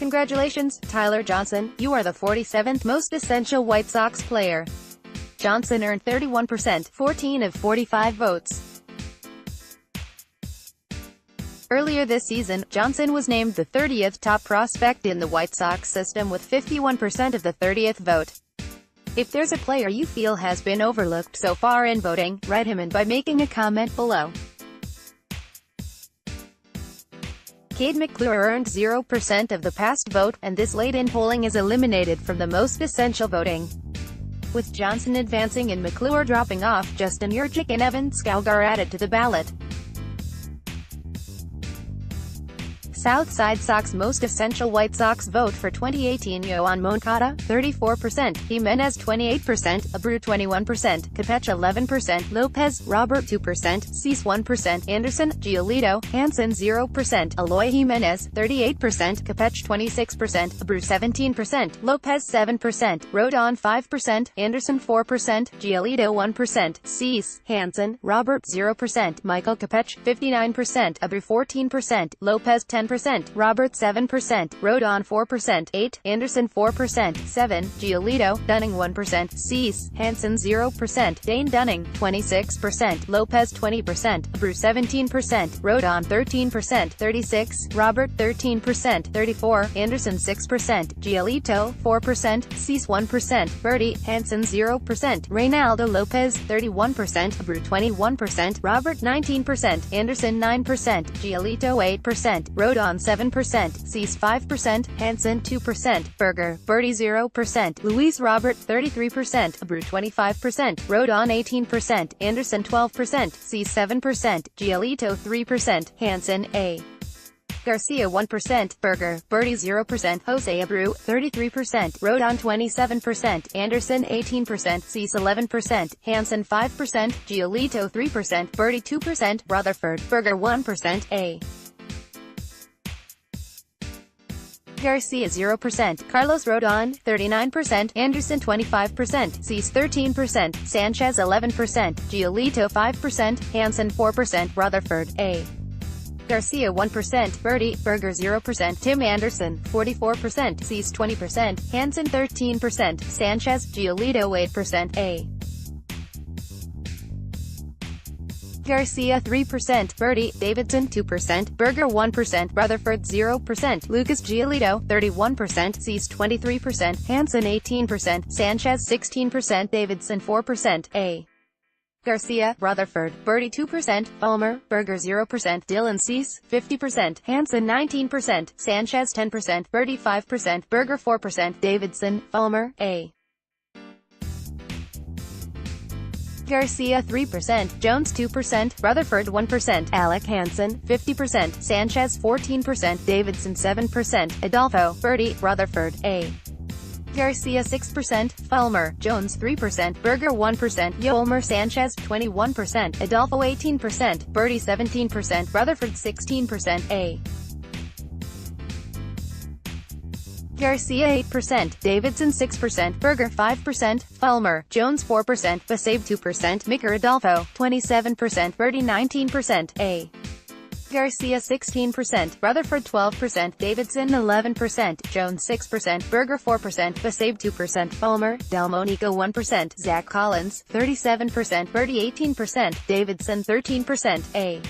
Congratulations, Tyler Johnson, you are the 47th most essential White Sox player. Johnson earned 31%, 14 of 45 votes. Earlier this season, Johnson was named the 30th top prospect in the White Sox system with 51% of the 30th vote. If there's a player you feel has been overlooked so far in voting, write him in by making a comment below. Cade McClure earned 0% of the past vote, and this late-in polling is eliminated from the most essential voting. With Johnson advancing and McClure dropping off, Justin Yurchik and Evan Skaugar added to the ballot. Southside Sox most essential White Sox vote for 2018: Yoan Moncada, 34%, Jimenez 28%, Abreu 21%, Capech 11%, Lopez, Robert 2%, Cease 1%, Anderson, Giolito, Hansen 0%, Eloy Jimenez, 38%, Capech 26%, Abreu 17%, Lopez 7%, Rodon 5%, Anderson 4%, Giolito 1%, Cease, Hansen, Robert 0%, Michael Capech 59%, Abreu 14%, Lopez 10%, Robert 7%, Rodon 4%, 8, Anderson 4%, 7, Giolito, Dunning 1%, Cease, Hansen 0%, Dane Dunning, 26%, Lopez 20%, Abreu 17%, Rodon 13%, 36, Robert 13%, 34, Anderson 6%, Giolito, 4%, Cease 1%, Birdie, Hansen 0%, Reynaldo Lopez, 31%, Abreu 21%, Robert 19%, Anderson 9%, Giolito 8%, Rodon 7%, Cease 5%, Hansen 2%, Berger, Birdie 0%, Luis Robert 33%, Abreu 25%, Rodon 18%, Anderson 12%, Cease 7%, Giolito 3%, Hansen, A. Garcia 1%, Berger, Birdie 0%, Jose Abreu, 33%, Rodon 27%, Anderson 18%, Cease 11%, Hansen 5%, Giolito 3%, Birdie 2%, Rutherford, Berger 1%, A. Garcia 0%, Carlos Rodon, 39%, Anderson 25%, Cease 13%, Sanchez 11%, Giolito 5%, Hansen 4%, Rutherford, A. Garcia 1%, Birdie, Berger 0%, Tim Anderson, 44%, Cease 20%, Hansen 13%, Sanchez, Giolito 8%, A. Garcia 3%, Birdie, Davidson 2%, Berger 1%, Rutherford 0%, Lucas Giolito, 31%, Cease 23%, Hansen 18%, Sanchez 16%, Davidson 4%, A. Garcia, Rutherford, Birdie 2%, Fulmer, Berger 0%, Dylan Cease, 50%, Hansen 19%, Sanchez 10%, Birdie 5%, Berger 4%, Davidson, Fulmer, A. Garcia 3%, Jones 2%, Rutherford 1%, Alec Hansen, 50%, Sanchez 14%, Davidson 7%, Adolfo, Birdie, Rutherford, A. Garcia 6%, Fulmer, Jones 3%, Berger 1%, Yolmer Sanchez, 21%, Adolfo 18%, Birdie 17%, Rutherford 16%, A. Garcia 8%, Davidson 6%, Berger 5%, Fulmer, Jones 4%, Basabe 2%, Micker Adolfo, 27%, Birdie 19%, A. Garcia 16%, Rutherford 12%, Davidson 11%, Jones 6%, Berger 4%, Basabe 2%, Fulmer, Delmonico 1%, Zach Collins, 37%, Birdie 18%, Davidson 13%, A.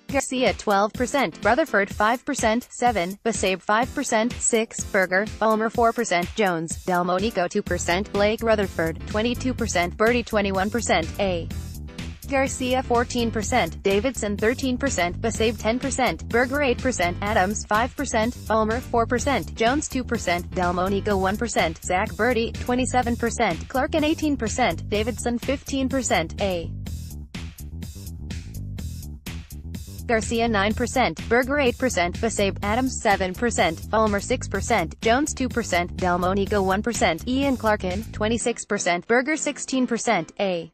Garcia 12%, Rutherford 5%, 7, Basabe 5%, 6, Berger, Fulmer 4%, Jones, Delmonico 2%, Blake Rutherford, 22%, Birdie 21%, A. Garcia 14%, Davidson 13%, Basabe 10%, Berger 8%, Adams 5%, Fulmer 4%, Jones 2%, Delmonico 1%, Zach Birdie, 27%, Clarkin 18%, Davidson 15%, A. Garcia 9%, Berger 8%, Basabe, Adams 7%, Fulmer 6%, Jones 2%, Delmonico 1%, Ian Clarkin, 26%, Berger 16%, A.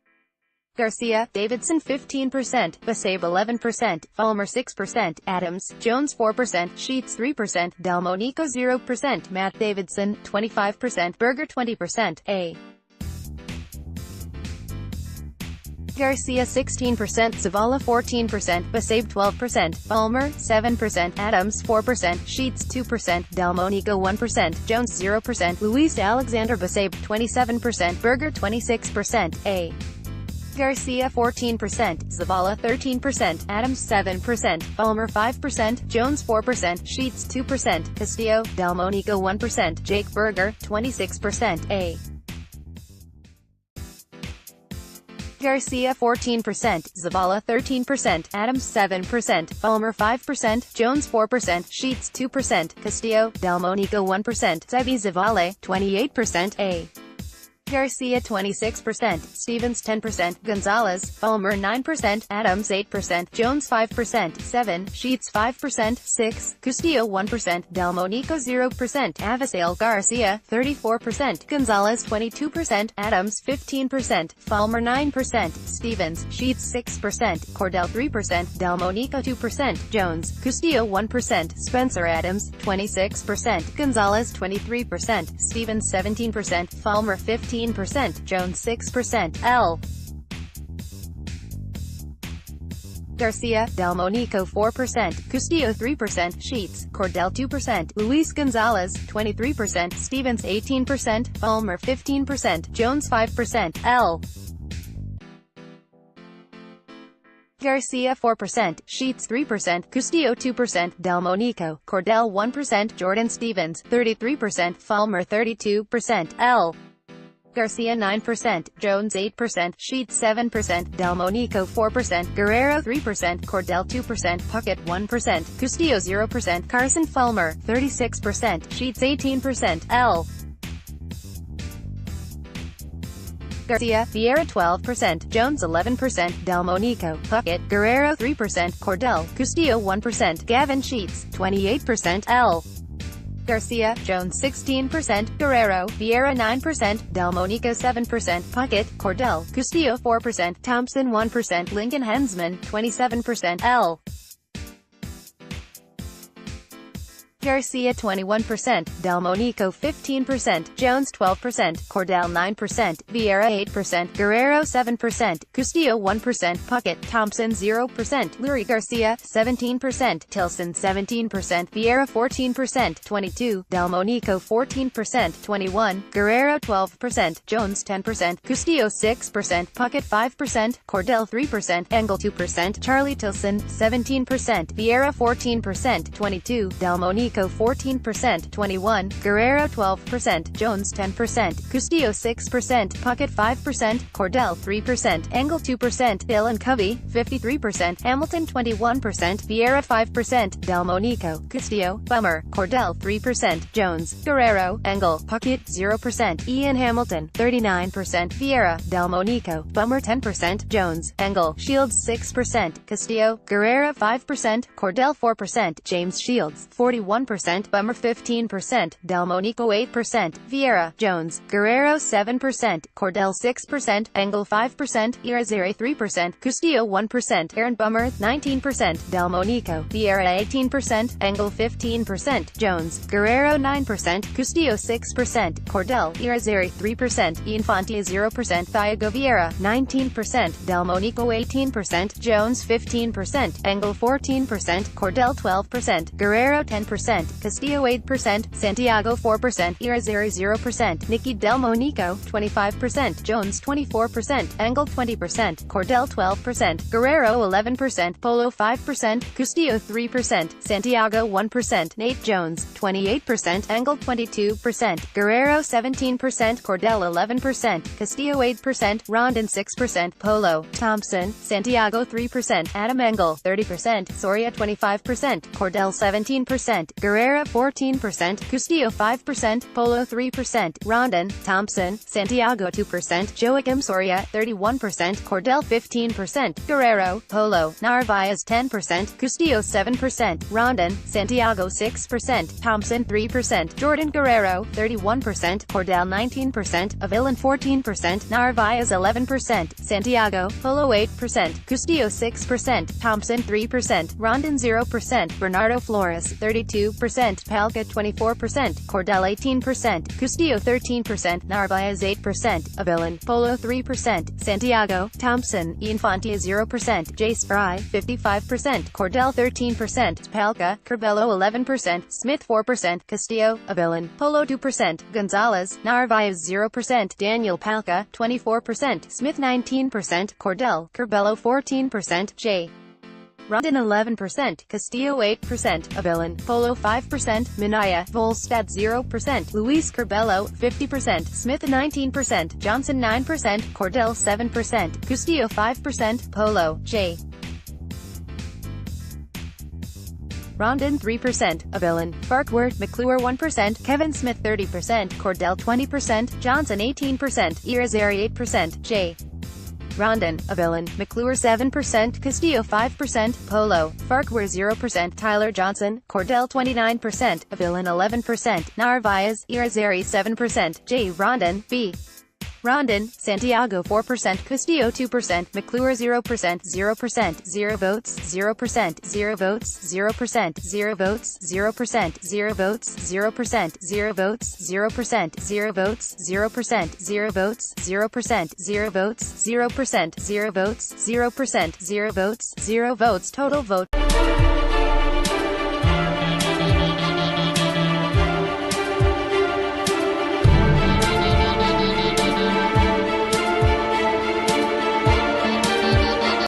Garcia, Davidson 15%, Basabe 11%, Fulmer 6%, Adams, Jones 4%, Sheets 3%, Delmonico 0%, Matt Davidson, 25%, Berger 20%, A. Garcia 16%, Zavala 14%, Basabe 12%, Palmer 7%, Adams 4%, Sheets 2%, Delmonico 1%, Jones 0%, Luis Alexander Basabe 27%, Berger 26%, A. Garcia 14%, Zavala 13%, Adams 7%, Palmer 5%, Jones 4%, Sheets 2%, Castillo, Delmonico 1%, Jake Berger 26%, A. Garcia 14%, Zavala 13%, Adams 7%, Palmer 5%, Jones 4%, Sheets 2%, Castillo, Delmonico 1%, Sebi Zavale 28%, A. Garcia 26%, Stevens 10%, Gonzalez, Palmer 9%, Adams 8%, Jones 5%, 7, Sheets 5%, 6, Castillo 1%, Delmonico 0%, Avasale Garcia 34%, Gonzalez 22%, Adams 15%, Palmer 9%, Stevens, Sheets 6%, Cordell 3%, Delmonico 2%, Jones, Castillo 1%, Spencer Adams 26%, Gonzalez 23%, Stevens 17%, Palmer 15%, Jones 6%, L. Garcia, Delmonico 4%, Castillo 3%, Sheets, Cordell 2%, Luis Gonzalez 23%, Stevens 18%, Palmer 15%, Jones 5%, L. Garcia 4%, Sheets 3%, Castillo 2%, Delmonico, Cordell 1%, Jordan Stevens 33%, Palmer 32%, L. Garcia 9%, Jones 8%, Sheets 7%, Delmonico 4%, Guerrero 3%, Cordell 2%, Puckett 1%, Castillo 0%, Carson Fulmer 36%, Sheets 18%, L. Garcia, Vieira 12%, Jones 11%, Delmonico, Puckett, Guerrero 3%, Cordell, Castillo 1%, Gavin Sheets 28%, L. Garcia, Jones 16%, Guerrero, Vieira 9%, Delmonico 7%, Puckett, Cordell, Castillo 4%, Thompson 1%, Lincoln Hensman 27%, L. Garcia 21%, Delmonico 15%, Jones 12%, Cordell 9%, Vieira 8%, Guerrero 7%, Castillo 1%, Puckett, Thompson 0%, Lurie Garcia 17%, Tilson 17%, Vieira 14%, 22, Delmonico 14%, 21, Guerrero 12%, Jones 10%, Castillo 6%, Puckett 5%, Cordell 3%, Engel 2%, Charlie Tilson 17%, Vieira 14%, 22, Delmonico 14%, 21, Guerrero 12%, Jones 10%, Castillo 6%, Puckett 5%, Cordell 3%, Engel 2%, Dylan Covey 53%, Hamilton 21%, Vieira 5%, Delmonico, Castillo, Bummer, Cordell 3%, Jones, Guerrero, Engel, Puckett 0%, Ian Hamilton 39%, Vieira, Delmonico, Bummer 10%, Jones, Engel, Shields 6%, Castillo, Guerrero 5%, Cordell 4%, James Shields 41%, Bummer 15%, Delmonico 8%, Vieira, Jones, Guerrero 7%, Cordell 6%, Engel 5%, Irizarry 3%, Castillo 1%, Aaron Bummer 19%, Delmonico, Vieira 18%, Engel 15%, Jones, Guerrero 9%, Castillo 6%, Cordell, Irizarry 3%, Infante 0%, Thiago Vieira 19%, Delmonico 18%, Jones 15%, Engel 14%, Cordell 12%, Guerrero 10%, Castillo 8%, Santiago 4%, Irizarry 0%, Nicky Delmonico 25%, Jones 24%, Engel 20%, Cordell 12%, Guerrero 11%, Polo 5%, Castillo 3%, Santiago 1%, Nate Jones 28%, Engel 22%, Guerrero 17%, Cordell 11%, Castillo 8%, Rondon 6%, Polo, Thompson, Santiago 3%, Adam Engel 30%, Soria 25%, Cordell 17%, Guerrero 14%, Castillo 5%, Polo 3%, Rondon, Thompson, Santiago 2%, Joachim Soria 31%, Cordell 15%, Guerrero, Polo, Narvaez 10%, Castillo 7%, Rondon, Santiago 6%, Thompson 3%, Jordan Guerrero 31%, Cordell 19%, Avilan 14%, Narvaez 11%, Santiago, Polo 8%, Castillo 6%, Thompson 3%, Rondon 0%, Bernardo Flores 32%, 2%, Palka 24%, Cordell 18%, Castillo 13%, Narvaez 8%, Avilan, Polo 3%, Santiago, Thompson, Infante 0%, Jace Fry 55%, Cordell 13%, Palka, Curbelo 11%, Smith 4%, Castillo, Avilan, Polo 2%, Gonzalez, Narvaez 0%, Daniel Palka 24%, Smith 19%, Cordell, Curbelo 14%, J. Rondon 11%, Castillo 8%, Avilan, Polo 5%, Minaya, Volstad 0%, Luis Curbelo 50%, Smith 19%, Johnson 9%, Cordell 7%, Castillo 5%, Polo, J. Rondon 3%, Avilan, Farquhar, McClure 1%, Kevin Smith 30%, Cordell 20%, Johnson 18%, Irizarry 8%, J. Rondon, Avilan, McClure 7%, Castillo 5%, Polo, Farquhar 0%, Tyler Johnson, Cordell 29%, Avilan 11%, Narvaez, Irizarry 7%, J. Rondon, B. Rondon, Santiago 4%, Castillo 2%, McClure 0%, 0%, 0 votes, 0%, 0 votes, 0%, 0 votes, 0%, 0 votes, 0%, 0 votes, 0%, 0 votes, 0%, 0 votes, 0%, 0 votes, 0%, 0 votes, 0%, 0 votes, 0 votes, total vote.